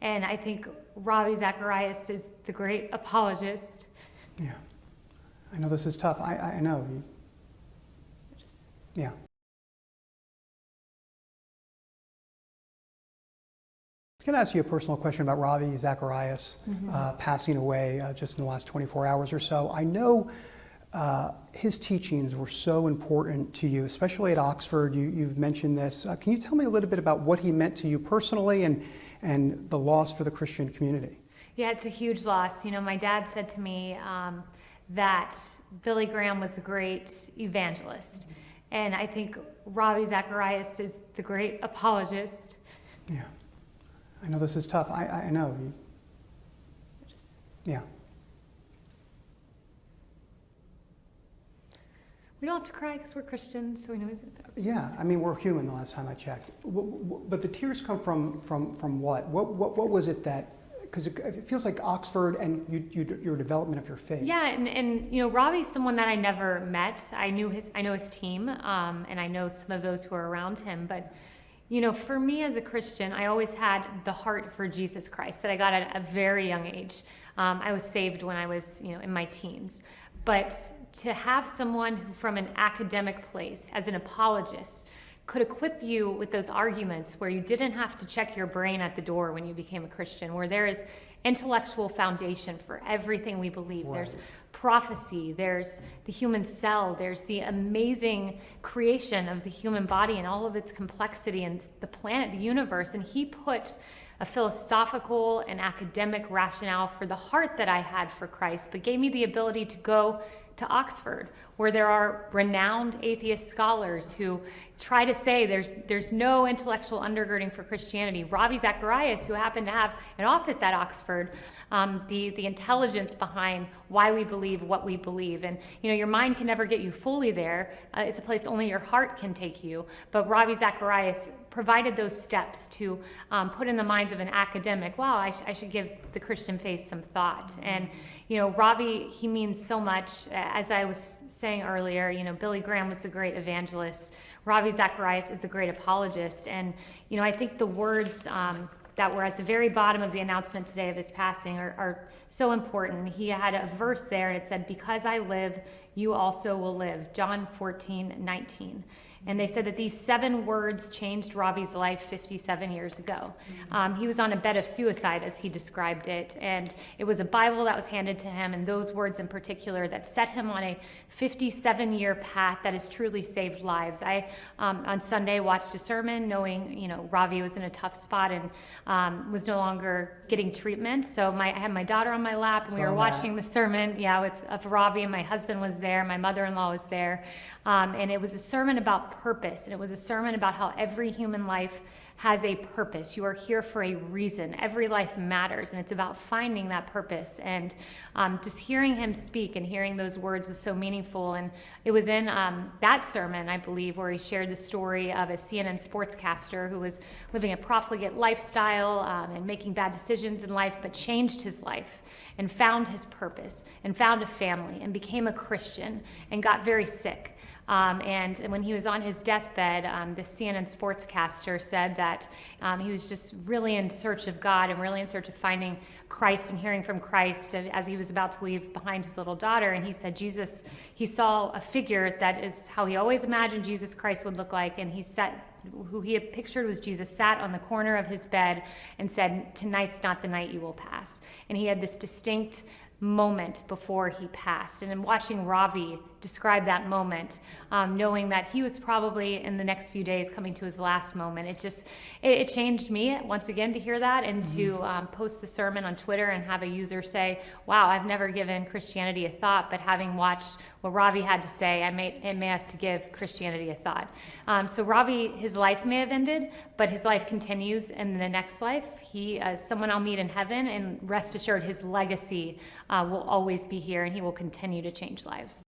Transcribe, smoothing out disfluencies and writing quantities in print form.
And I think Ravi Zacharias is the great apologist. Yeah. I know this is tough. I know. Yeah. I'm going to ask you a personal question about Ravi Zacharias passing away just in the last 24 hours or so. I know his teachings were so important to you, especially at Oxford. You've mentioned this. Can you tell me a little bit about what he meant to you personally and the loss for the Christian community? Yeah, it's a huge loss. You know, my dad said to me that Billy Graham was the great evangelist. And I think Ravi Zacharias is the great apologist. Yeah. I know this is tough. I know. Yeah. We don't have to cry because we're Christians, so we know he's about this. Yeah, I mean, we're human the last time I checked. But the tears come from what? What was it that, because it feels like Oxford and your development of your faith. Yeah, and you know, Ravi's someone that I never met. I know his team, and I know some of those who are around him, but you know, for me as a Christian, I always had the heart for Jesus Christ that I got at a very young age. I was saved when I was, you know, in my teens. But to have someone who from an academic place, as an apologist, could equip you with those arguments where you didn't have to check your brain at the door when you became a Christian, where there is intellectual foundation for everything we believe. Right. There's prophecy, there's the human cell, there's the amazing creation of the human body and all of its complexity and the planet, the universe. And he put a philosophical and academic rationale for the heart that I had for Christ, but gave me the ability to go to Oxford, where there are renowned atheist scholars who try to say there's no intellectual undergirding for Christianity. Ravi Zacharias, who happened to have an office at Oxford, the intelligence behind why we believe what we believe. And you know, your mind can never get you fully there. It's a place only your heart can take you. But Ravi Zacharias provided those steps to put in the minds of an academic, wow, I should give the Christian faith some thought. And you know, Ravi, he means so much. As I was saying earlier, you know, Billy Graham was the great evangelist. Ravi Zacharias is the great apologist. And you know, I think the words that were at the very bottom of the announcement today of his passing are so important. He had a verse there and it said, "Because I live, you also will live." John 14:19. And they said that these 7 words changed Ravi's life 57 years ago. He was on a bed of suicide, as he described it, and it was a Bible that was handed to him, and those words in particular that set him on a 57-year path that has truly saved lives. I, on Sunday, watched a sermon knowing, you know, Ravi was in a tough spot and was no longer getting treatment. So I had my daughter on my lap, and we were watching the sermon, of Ravi, and my husband was there, my mother-in-law was there, and it was a sermon about purpose, and it was a sermon about how every human life has a purpose. You are here for a reason. Every life matters, and it's about finding that purpose. And just hearing him speak and hearing those words was so meaningful. And it was in that sermon, I believe, where he shared the story of a CNN sportscaster who was living a profligate lifestyle and making bad decisions in life, but changed his life and found his purpose and found a family and became a Christian and got very sick. And when he was on his deathbed, the CNN sportscaster said that he was just really in search of God and really in search of finding Christ and hearing from Christ as he was about to leave behind his little daughter. And he said he saw a figure that is how he always imagined Jesus Christ would look like. And who he had pictured was Jesus, sat on the corner of his bed and said, "Tonight's not the night you will pass." And he had this distinct moment before he passed. And in watching Ravi describe that moment, knowing that he was probably in the next few days coming to his last moment, it changed me once again to hear that and to post the sermon on Twitter and have a user say, "Wow, I've never given Christianity a thought, but having watched what Ravi had to say, I may have to give Christianity a thought." So Ravi, his life may have ended, but his life continues in the next life. He is someone I'll meet in heaven, and rest assured his legacy will always be here, and he will continue to change lives.